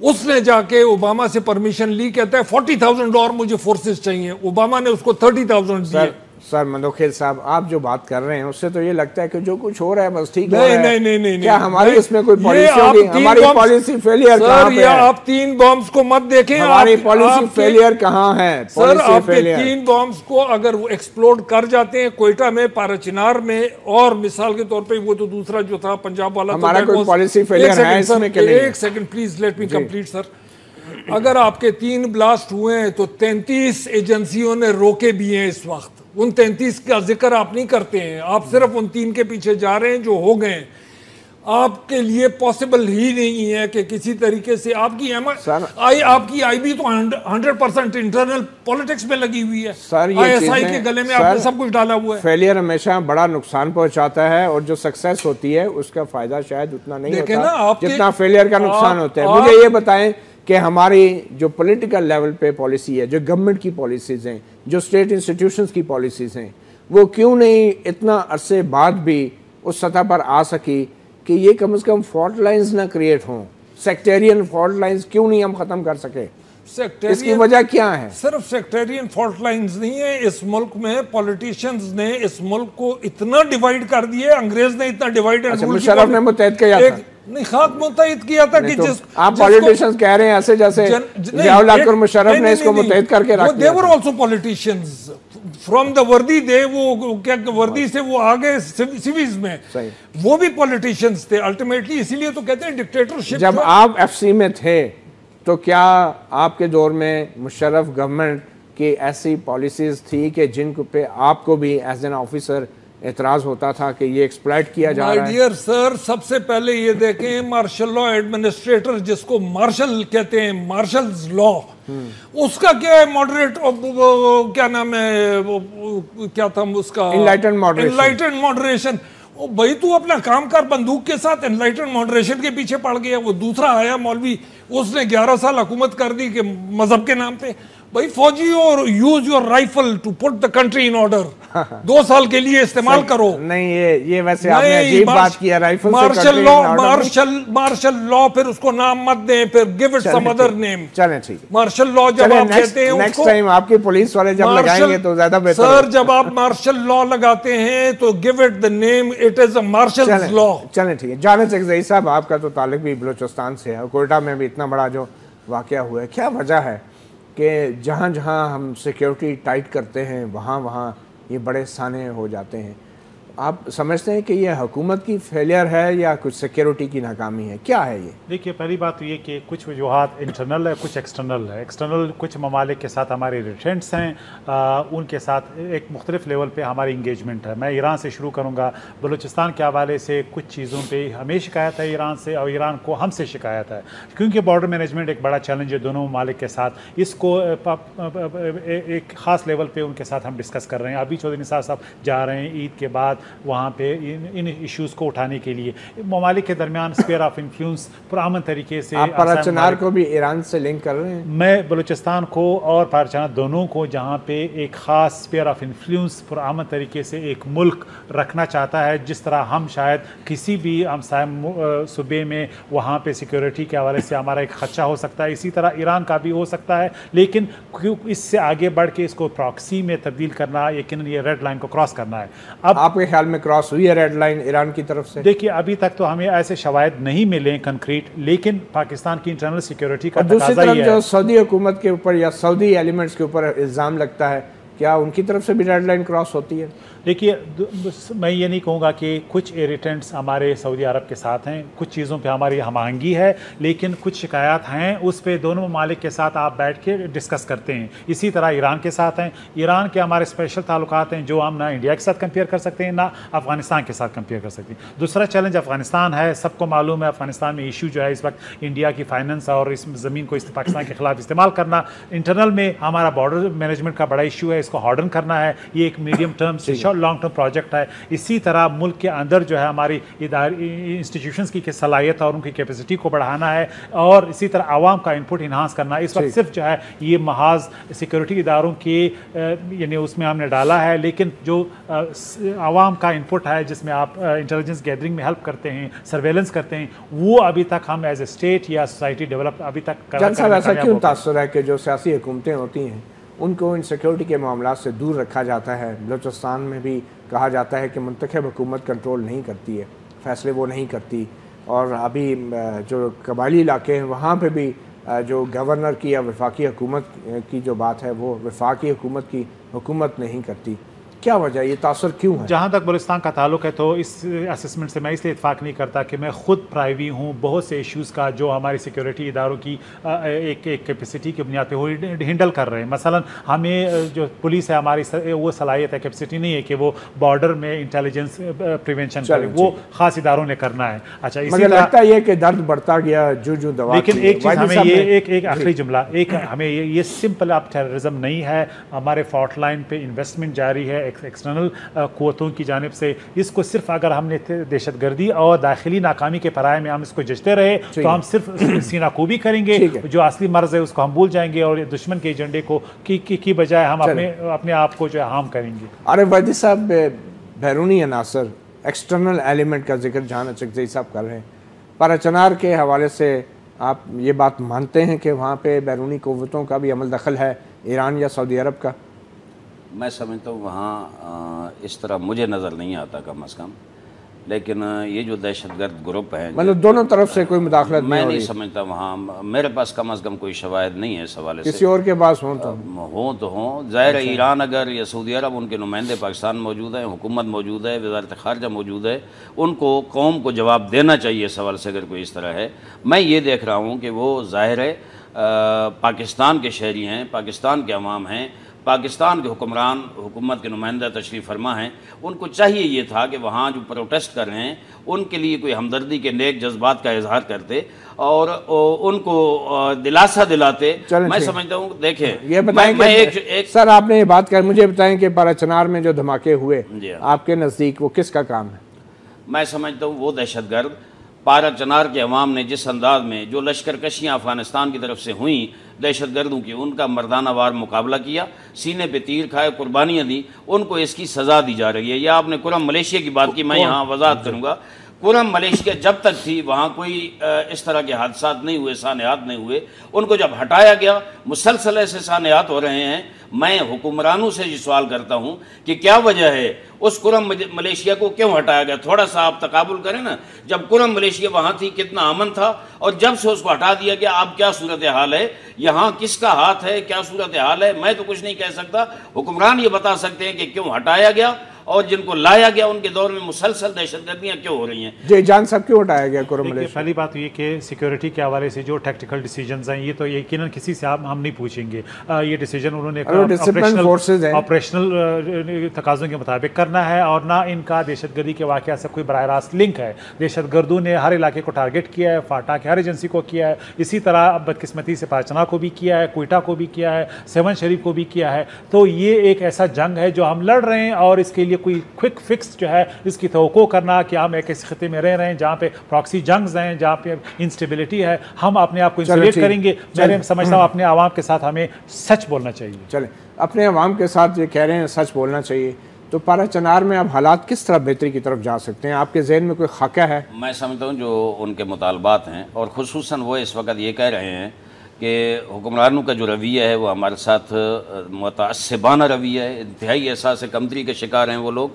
اس نے جا کے اوباما سے پرمیشن لی, کہتا ہے 40,000 اور مجھے فورسز چاہیے. اوباما نے اس کو 30,000 دیے. سر مندوخیل صاحب, آپ جو بات کر رہے ہیں اس سے تو یہ لگتا ہے کہ جو کچھ ہو رہا ہے بس ٹھیک ہو رہا ہے. نہیں, کیا ہماری اس میں کوئی پالیسی ہوگی؟ ہماری پالیسی فیلئر کہاں پہ ہے؟ آپ 3 بمبس کو مت دیکھیں, ہماری پالیسی فیلئر کہاں ہے؟ سر آپ کے 3 بمبس کو اگر وہ ایکسپلوڈ کر جاتے ہیں کوئٹہ میں, پاراچنار میں, اور مثال کے طور پہ وہ تو دوسرا جو تھا پنجاب والا, ہمارا کوئی پالیسی فیلئر ہے اس میں کہ نہیں؟ ایک second please let me complete sir. اگر آپ کے 3 بلاسٹ ہوئے ہیں تو 33 ایجنسیوں نے روکے بھی ہیں اس وقت. ان 33 کا ذکر آپ نہیں کرتے ہیں, آپ صرف ان 3 کے پیچھے جا رہے ہیں جو ہو گئے ہیں. آپ کے لیے پاسبل ہی نہیں ہے کہ کسی طریقے سے آپ کی IB تو 100% انٹرنل پولیٹکس میں لگی ہوئی ہے. ISI کے گلے میں آپ نے سب کچھ ڈالا ہوا ہے. فیلئر ہمیشہ بڑا نقصان پہنچاتا ہے, اور جو سکسیس ہوتی ہے اس کا فائدہ شاید اتنا نہیں ہوتا جتنا فیلئر کا نقصان ہوتا ہے. مجھے یہ بتائیں کہ ہماری جو پولیٹیکل لیول پہ پالیسی ہے, جو گورنمنٹ کی پالیسیز ہیں, جو اسٹیٹ انسٹیٹیوشنز کی پالیسیز ہیں, وہ کیوں نہیں اتنا عرصے بعد بھی اس سطح پر آ سکی کہ یہ کم از کم فالٹ لائنز نہ کریٹ ہوں؟ سیکٹیرین فالٹ لائنز کیوں نہیں ہم ختم کر سکے؟ اس کی وجہ کیا ہے؟ صرف سیکٹیرین فالٹ لائنز نہیں ہے. اس ملک میں پولیٹیشنز نے اس ملک کو اتنا ڈیوائیڈ کر دیا, انگریز نے اتنا ڈیوائیڈ. مشرف نے متحد کیا تھا, نہیں خاک متحد کیا تھا کہ جس آپ پولیٹیشنز کہہ رہے ہیں ایسے جیسے ضیاء الحق اور مشرف نے اس کو متحد کر کے رکھ دیا. they were also politicians from the وردی دے, وہ کیا وردی سے وہ آگے سیویز میں, وہ بھی پولیٹیشنز تھے الٹیمیٹلی. اسی لیے تو کہتے ہیں ڈکٹیٹرشپ. جب آپ FCC میں تھے تو کیا آپ کے دور میں مشرف گورنمنٹ کی ایسی پالیسیز تھی کہ جن پہ آپ کو بھی ایز این آفیسر اعتراض ہوتا تھا کہ یہ ایکسپلائٹ کیا جا رہا ہے؟ ڈیئر سر, سب سے پہلے یہ دیکھیں مارشل لا ایڈمنسٹریٹر, جس کو مارشل کہتے ہیں, مارشلز لا, اس کا کیا ہے ماڈریٹ, کیا نام ہے, کیا تھا اس کا, انلائٹنڈ ماڈریشن. بھائی تو اپنا کام کر بندوق کے ساتھ, انلائٹنڈ ماڈریشن کے پیچھے پڑ گیا. وہ دوسرا آیا مولوی, اس نے 11 سال حکومت کر دی کہ مذہب کے نام پہ. بھائی فوجی اور use your rifle to put the country in order, 2 سال کے لیے استعمال کرو. نہیں یہ ویسے آپ نے عجیب بات کی ہے, رائفل مارشل لا, پھر اس کو نام مت دیں, پھر give it some other name. چلیں ٹھیک ہے, مارشل لا جب آپ کہتے ہیں, نیکسٹ ٹائم آپ کی پولیس والے جب لگائیں گے تو زیادہ بہتر. سر جب آپ مارشل لا لگاتے ہیں تو give it the name, it is a martial law. چلیں ٹھیک ہے. جانب چکزئی صاحب, آپ کا تو تعلق بھی بلوچستان سے ہے, کوئٹہ میں بھی اتنا بڑا جو واقعہ ہوا ہے, کیا وجہ ہے کہ جہاں جہاں ہم سیکیورٹی ٹائٹ کرتے ہیں وہاں یہ بڑے سانے ہو جاتے ہیں؟ آپ سمجھتے ہیں کہ یہ حکومت کی فیلئر ہے یا کچھ سیکیورٹی کی ناکامی ہے؟ کیا ہے یہ؟ دیکھیے پہلی بات تو یہ کہ کچھ وجوہات انٹرنل ہے، کچھ ایکسٹرنل ہے۔ ایکسٹرنل کچھ ممالک کے ساتھ ہمارے ریلیشنس ہیں، ان کے ساتھ ایک مختلف لیول پہ ہماری انگیجمنٹ ہے۔ میں ایران سے شروع کروں گا۔ بلوچستان کے حوالے سے کچھ چیزوں پہ ہمیں شکایت ہے ایران سے، اور ایران کو ہم سے شکایت ہے، کیونکہ بارڈر مینجمنٹ ایک بڑا چیلنج ہے دونوں ممالک کے ساتھ۔ اس کو ایک خاص لیول پہ ان کے ساتھ ہم ڈسکس کر رہے ہیں۔ ابھی چودھری نثار صاحب جا رہے ہیں عید کے بعد وہاں پہ ان ایشوز کو اٹھانے کے لیے۔ ممالک کے درمیان اسفیئر آف انفلوئنس پرامن طریقے سے۔ آپ پاراچنار کو بھی ایران سے لنک کر رہے ہیں؟ میں بلوچستان کو اور پاراچنار دونوں کو جہاں پہ ایک خاص اسفیئر آف انفلوئنس پرامن طریقے سے ایک ملک رکھنا چاہتا ہے، جس طرح ہم شاید کسی بھی ہمسائے صوبے میں وہاں پہ سیکیورٹی کے حوالے سے ہمارا ایک خدشہ ہو سکتا ہے، اسی طرح ایران کا بھی ہو سکتا ہے، لیکن اس سے آگے بڑھ کے اس کو پراکسی میں تبدیل کرنا، یقیناً یہ ریڈ لائن کو کراس کرنا ہے۔ اب آپ کے خیال میں کراس ہوئی ہے ریڈ لائن ایران کی طرف سے؟ دیکھیے ابھی تک تو ہمیں ایسے شواہد نہیں ملے کنکریٹ، لیکن پاکستان کی انٹرنل سیکیورٹی کا دوسری تقاضا طرف یہ جو ہے۔ سعودی حکومت کے اوپر یا سعودی ایلیمنٹس کے اوپر الزام لگتا ہے، کیا ان کی طرف سے بھی ریڈ لائن کراس ہوتی ہے؟ دیکھیے میں یہ نہیں کہوں گا کہ کچھ ایریٹنٹس ہمارے سعودی عرب کے ساتھ ہیں، کچھ چیزوں پہ ہماری ہم آہنگی ہے، لیکن کچھ شکایات ہیں اس پہ دونوں ممالک کے ساتھ آپ بیٹھ کے ڈسکس کرتے ہیں۔ اسی طرح ایران کے ساتھ ہیں، ایران کے ہمارے اسپیشل تعلقات ہیں جو ہم نہ انڈیا کے ساتھ کمپیئر کر سکتے ہیں نہ افغانستان کے ساتھ کمپیئر کر سکتے ہیں۔ دوسرا چیلنج افغانستان ہے، سب کو معلوم ہے افغانستان میں ایشو جو ہے اس وقت انڈیا کی فائننس اور اس زمین کو پاکستان کے خلاف استعمال کرنا۔ انٹرنل میں ہمارا بارڈر مینجمنٹ کا بڑا ایشو ہے، اس کو ہارڈن کرنا ہے، یہ ایک میڈیم ٹرم سے لانگ ٹرم پروجیکٹ ہے۔ اسی طرح ملک کے اندر جو ہے ہماری انسٹیٹیوشنز کی صلاحیت اور ان کی کیپیسٹی کو بڑھانا ہے، اور اسی طرح عوام کا انپٹ انہانس کرنا ہے۔ اس وقت صرف جو ہے یہ محاذ سیکورٹی اداروں کے یعنی اس میں ہم نے ڈالا ہے، لیکن جو عوام کا انپٹ ہے جس میں آپ انٹیلیجنس گیدرنگ میں ہیلپ کرتے ہیں، سرویلنس کرتے ہیں، وہ ابھی تک ہم ایز اے اسٹیٹ یا سوسائٹی ڈیولپ ابھی تک جان صاحب ایسا کیوں تاثر ہے کہ جو سیاسی حکومتیں ہوتی ہیں ان کو ان سیکیورٹی کے معاملات سے دور رکھا جاتا ہے؟ بلوچستان میں بھی کہا جاتا ہے کہ منتخب حکومت کنٹرول نہیں کرتی ہے، فیصلے وہ نہیں کرتی، اور ابھی جو قبائلی علاقے ہیں وہاں پہ بھی جو گورنر کی یا وفاقی حکومت کی جو بات ہے وہ وفاقی حکومت کی حکومت نہیں کرتی۔ کیا وجہ ہے، یہ تاثر کیوں ہے؟ جہاں تک بلوچستان کا تعلق ہے تو اس اسسمنٹ سے میں اس لیے اتفاق نہیں کرتا کہ میں خود پرائیوی ہوں بہت سے ایشوز کا جو ہماری سیکیورٹی اداروں کی ایک کیپیسٹی کی بنیاد پہ وہ ہینڈل کر رہے ہیں۔ مثلا ہمیں جو پولیس ہے ہماری وہ صلاحیت ہے، کیپیسٹی نہیں ہے کہ وہ بارڈر میں انٹیلیجنس پریونشن کرے، وہ خاص اداروں نے کرنا ہے۔ اچھا مگر لگتا ہے کہ درد بڑھتا گیا جو دوا، لیکن ایک چیز ہمیں یہ ایک آخری جملہ، ایک ہمیں یہ سمپل اب ٹیررزم نہیں ہے، ہمارے فالٹ لائن پہ انویسٹمنٹ جاری ہے ایکسٹرنل قوتوں کی جانب سے۔ اس کو صرف اگر ہم نے دہشت گردی اور داخلی ناکامی کے پرائے میں ہم اس کو جچتے رہے تو ہم صرف سینہ کوبی کریں گے، جو اصلی مرض ہے اس کو ہم بھول جائیں گے، اور دشمن کے ایجنڈے کو کی بجائے ہم اپنے آپ کو جو ہے ہارم کریں گے۔ عارف وادی صاحب، بیرونی عناصر ایکسٹرنل ایلیمنٹ کا ذکر جہاں اچکزئی صاحب کر رہے ہیں، پاراچنار کے حوالے سے آپ یہ بات مانتے ہیں کہ وہاں پہ بیرونی قوتوں کا بھی عمل دخل ہے، ایران یا سعودی عرب کا؟ میں سمجھتا ہوں وہاں اس طرح مجھے نظر نہیں آتا کم از کم، لیکن یہ جو دہشت گرد گروپ ہیں مطلب دونوں طرف سے کوئی مداخلت میں نہیں سمجھتا وہاں، میرے پاس کم از کم کوئی شواہد نہیں ہے اس حوالے سے۔ کسی اور کے پاس ہوں تو ہوں ظاہر ہے، ایران اگر یا سعودی عرب، ان کے نمائندے پاکستان موجود ہیں، حکومت موجود ہے، وزارت خارجہ موجود ہے، ان کو قوم کو جواب دینا چاہیے اس حوالے سے اگر کوئی اس طرح ہے۔ میں یہ دیکھ رہا ہوں کہ وہ ظاہر ہے پاکستان کے شہری ہیں، پاکستان کے عوام ہیں، پاکستان کے حکمران، حکومت کے نمائندہ تشریف فرما ہیں، ان کو چاہیے یہ تھا کہ وہاں جو پروٹیسٹ کر رہے ہیں ان کے لیے کوئی ہمدردی کے نیک جذبات کا اظہار کرتے اور ان کو دلاسا دلاتے۔ میں سمجھتا ہوں دیکھیں، یہ بتائیں کہ سر آپ نے یہ بات کر، مجھے بتائیں کہ پاراچنار میں جو دھماکے ہوئے آپ کے نزدیک وہ کس کا کام ہے؟ میں سمجھتا ہوں وہ دہشت گرد، پاراچنار کے عوام نے جس انداز میں جو لشکر کشیاں افغانستان کی طرف سے ہوئیں دہشت گردوں کی، ان کا مردانہ وار مقابلہ کیا، سینے پہ تیر کھائے، قربانیاں دی، ان کو اس کی سزا دی جا رہی ہے۔ یہ آپ نے کرم ملیشیا کی بات کی، میں یہاں وضاحت کروں گا۔ کرم ملیشیا جب تک تھی وہاں کوئی اس طرح کے حادثات نہیں ہوئے، سانحات نہیں ہوئے، ان کو جب ہٹایا گیا مسلسل ایسے سانحات ہو رہے ہیں۔ میں حکمرانوں سے یہ سوال کرتا ہوں کہ کیا وجہ ہے اس کرم ملیشیا کو کیوں ہٹایا گیا؟ تھوڑا سا آپ تقابل کریں نا، جب کرم ملیشیا وہاں تھی کتنا امن تھا، اور جب سے اس کو ہٹا دیا گیا اب کیا صورتحال ہے، یہاں کس کا ہاتھ ہے، کیا صورتحال ہے؟ میں تو کچھ نہیں کہہ سکتا، حکمران یہ بتا سکتے ہیں کہ کیوں ہٹایا گیا اور جن کو لایا گیا ان کے دور میں مسلسل دہشت گردیاں کیوں ہو رہی ہیں؟ جی جان صاحب کیوں اٹھایا گیا کرم ملیشیا؟ پہلی بات یہ کہ سیکیورٹی کے حوالے سے جو ٹیکٹیکل ڈیسیجنز ہیں یہ تو یقیناً کسی سے ہم نہیں پوچھیں گے. یہ ڈیسیجن انہوں نے آپریشنل تقاضوں کے مطابق کرنا ہے اور نہ ان کا دہشت گردی کے واقعات سے کوئی براہ راست لنک ہے. دہشت گردوں نے ہر علاقے کو ٹارگٹ کیا ہے, فاٹا کے ہر ایجنسی کو کیا ہے, اسی طرح بدقسمتی سے پاچنا کو بھی کیا ہے, کوئٹہ کو بھی کیا ہے, سیون شریف کو بھی کیا ہے. تو یہ ایک ایسا جنگ ہے جو ہم لڑ رہے ہیں اور اس کے لیے کوئی کوئک فکس جو ہے اس کی توقع کرنا کہ ہم ایک ایسے خطے میں رہ رہے ہیں جہاں پہ پراکسی جنگز ہیں, جہاں پہ انسٹیبلٹی ہے, ہم اپنے آپ کو انسولیٹ کریں گے. میں سمجھتا ہوں اپنے عوام کے ساتھ ہمیں سچ بولنا چاہیے. چلیں اپنے عوام کے ساتھ یہ کہہ رہے ہیں سچ بولنا چاہیے, تو پارا چنار میں اب حالات کس طرح بہتری کی طرف جا سکتے ہیں؟ آپ کے ذہن میں کوئی خاکہ ہے؟ میں سمجھتا ہوں جو ان کے مطالبات ہیں اور خصوصاً وہ اس وقت یہ کہہ رہے ہیں کہ حکمرانوں کا جو رویہ ہے وہ ہمارے ساتھ متعصبانہ رویہ ہے, انتہائی احساس کمتری کے شکار ہیں وہ لوگ.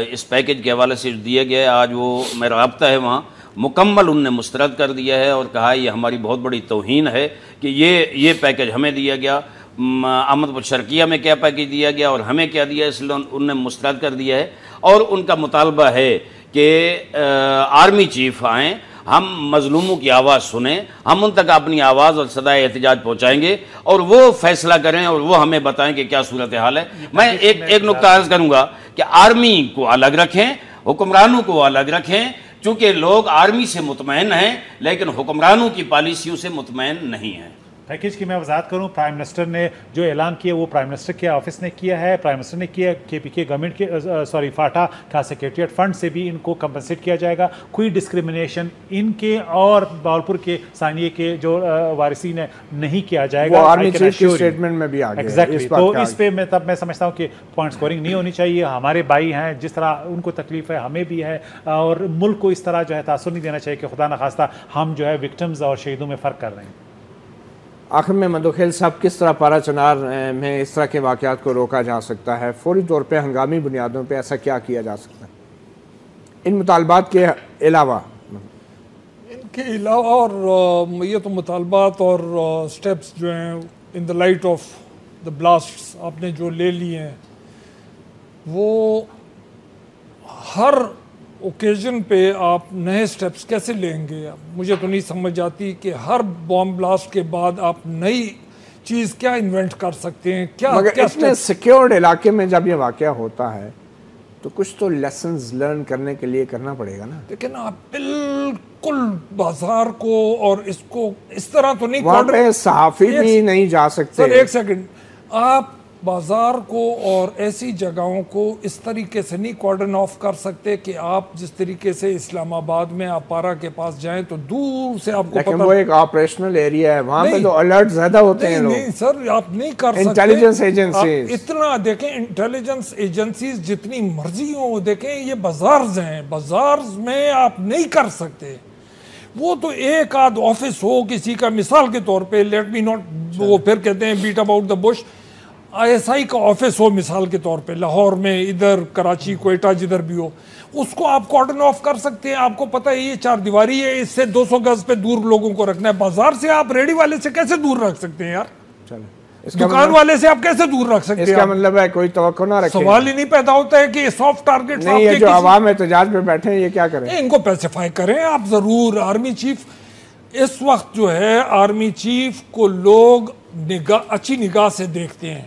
اس پیکیج کے حوالے سے دیا گیا ہے, آج وہ میرا رابطہ ہے وہاں, مکمل ان نے مسترد کر دیا ہے اور کہا یہ ہماری بہت بڑی توہین ہے کہ یہ پیکیج ہمیں دیا گیا. احمد پور شرقیہ میں کیا پیکیج دیا گیا اور ہمیں کیا دیا, اس لیے ان نے مسترد کر دیا ہے. اور ان کا مطالبہ ہے کہ آرمی چیف آئیں, ہم مظلوموں کی آواز سنیں, ہم ان تک اپنی آواز اور صدائے احتجاج پہنچائیں گے اور وہ فیصلہ کریں اور وہ ہمیں بتائیں کہ کیا صورتحال ہے. میں ایک نقطہ عرض کروں گا کہ آرمی کو الگ رکھیں, حکمرانوں کو الگ رکھیں, چونکہ لوگ آرمی سے مطمئن ہیں لیکن حکمرانوں کی پالیسیوں سے مطمئن نہیں ہیں. پیکیج کی میں وضاحت کروں, پرائم منسٹر نے جو اعلان کیا وہ پرائم منسٹر کے آفس نے کیا ہے. پرائم منسٹر نے کیا, کے پی کے گورنمنٹ کے فاٹا کا سیکریٹریٹ فنڈ سے بھی ان کو کمپنسیٹ کیا جائے گا. کوئی ڈسکریمنیشن ان کے اور باولپور کے ثانیے کے جو وارثین ہیں نہیں کیا جائے گا. وہ آرمی چیف کی اسٹیٹمنٹ میں بھی آ گیا. ایگزیکٹلی, تو اس پہ میں سمجھتا ہوں کہ پوائنٹ سکورنگ نہیں ہونی چاہیے. ہمارے بھائی ہیں, جس طرح ان کو تکلیف ہے ہمیں بھی ہے, اور ملک کو اس طرح جو ہے تاثر نہیں دینا چاہیے کہ خدا نخواستہ ہم جو ہے وکٹمز اور شہیدوں میں فرق کر رہے ہیں. آخر میں مدوخیل صاحب, کس طرح پارا چنار میں اس طرح کے واقعات کو روکا جا سکتا ہے؟ فوری طور پہ ہنگامی بنیادوں پہ ایسا کیا کیا جا سکتا ہے ان مطالبات کے علاوہ؟ ان کے علاوہ اور یہ تو مطالبات اور سٹیپس جو ہیں ان the light of the ballasts آپ نے جو لے لیے ہیں, وہ ہر اوکیزن پہ آپ نئے سٹیپس کیسے لیں گے؟ مجھے تو نہیں سمجھ آتی کہ ہر بام بلاسٹ کے بعد آپ نئی چیز کیا انوینٹ کر سکتے ہیں. مگر اتنے سیکیورڈ علاقے میں جب یہ واقعہ ہوتا ہے تو کچھ تو لیسنز لرن کرنے کے لیے کرنا پڑے گا نا. لیکن آپ بالکل بازار کو اور اس کو اس طرح تو نہیں, وہاں پہ صحافی بھی نہیں جا سکتے. سر ایک سیکنڈ, آپ بازار کو اور ایسی جگہوں کو اس طریقے سے نہیں کارڈن آف کر سکتے کہ آپ جس طریقے سے اسلام آباد میں آپ پارا کے پاس جائیں تو دور سے آپ کو لیکن وہ ایک آپریشنل ایریا ہے, وہاں پہ تو الرٹ زیادہ ہوتے ہیں. نہیں سر, آپ نہیں کر سکتے. انٹیلیجنس ایجنسیز اتنا دیکھیں, انٹیلیجنس ایجنسیز جتنی مرضی ہوں دیکھیں, یہ بازارز ہیں, بازارز میں آپ نہیں کر سکتے. وہ تو ایک آدھ آفس ہو کسی کا, مثال کے طور پہ لیٹ می ناٹ, وہ پھر کہتے ہیں bit about the bush, I S I کا آفس ہو مثال کے طور پہ لاہور میں, ادھر کراچی, کوئٹہ, جدھر بھی ہو, اس کو آپ کارڈن آف کر سکتے ہیں. آپ کو پتہ ہے یہ 4 دیواری ہے, اس سے 200 گز پہ دور لوگوں کو رکھنا ہے. بازار سے آپ ریڈی والے سے کیسے دور رکھ سکتے ہیں یار؟ دکان والے سے آپ کیسے دور رکھ سکتے ہیں؟ اس کا مطلب ہے کوئی توقع نہ رکھے. سوال ہی نہیں پیدا ہوتا ہے کہ سافٹ ٹارگٹ نہیں, یہ جو عوام احتجاج پہ بیٹھے ہیں یہ کیا کریں؟ ان کو پیسیفائی کریں آپ ضرور. آرمی چیف اس وقت جو ہے, آرمی چیف کو لوگ اچھی نگاہ سے دیکھتے ہیں,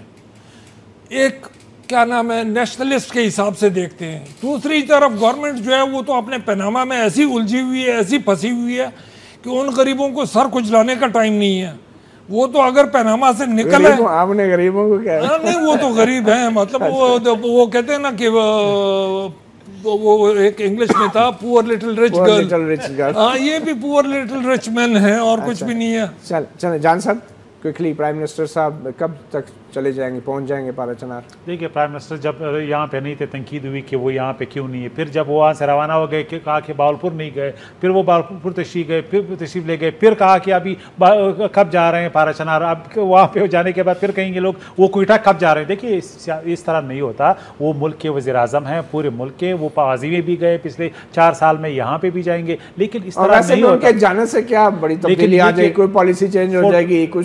ایک کیا نام ہے نیشنلسٹ کے حساب سے دیکھتے ہیں. دوسری طرف گورنمنٹ جو ہے وہ تو اپنے پیناما میں ایسی الجھی ہوئی ہے, ایسی پھنسی ہوئی ہے کہ ان غریبوں کو سر کھجلانے کا ٹائم نہیں ہے. وہ تو اگر پیناما سے نکل ہے, آپ نے غریبوں کو کیا نہیں, وہ تو غریب ہیں, مطلب وہ کہتے ہیں نا کہ وہ ایک انگلش میں تھا پور لٹل رچ گرل, ہاں یہ بھی پور لٹل رچ مین ہے اور کچھ بھی نہیں ہے. چلیں جان صاحب کوئکلی, پرائم منسٹر صاحب کب تک چلے جائیں گے, پہنچ جائیں گے پارا چنار؟ دیکھیے پرائم منسٹر جب یہاں پہ نہیں تھے تنقید ہوئی کہ وہ یہاں پہ کیوں نہیں ہے. پھر جب وہ وہاں سے روانہ ہو گئے کہ کہا کہ باولپور نہیں گئے, پھر وہ باولپور تشریف گئے, پھر تشریف لے گئے, پھر کہا کہ ابھی کب جا رہے ہیں پارا چنار. اب وہاں پہ جانے کے بعد پھر کہیں گے لوگ وہ کوئٹہ کب جا رہے ہیں. دیکھیے اس طرح نہیں ہوتا. وہ ملک کے وزیر اعظم ہیں, پورے ملک کے, وہ پاوازی میں بھی گئے پچھلے 4 سال میں, یہاں پہ بھی جائیں گے, لیکن اس طرح نہیں ہوتا. جانے سے کیا بڑی تبدیلی آ جائے گی, کوئی پالیسی چینج ہو جائے گی, کوئی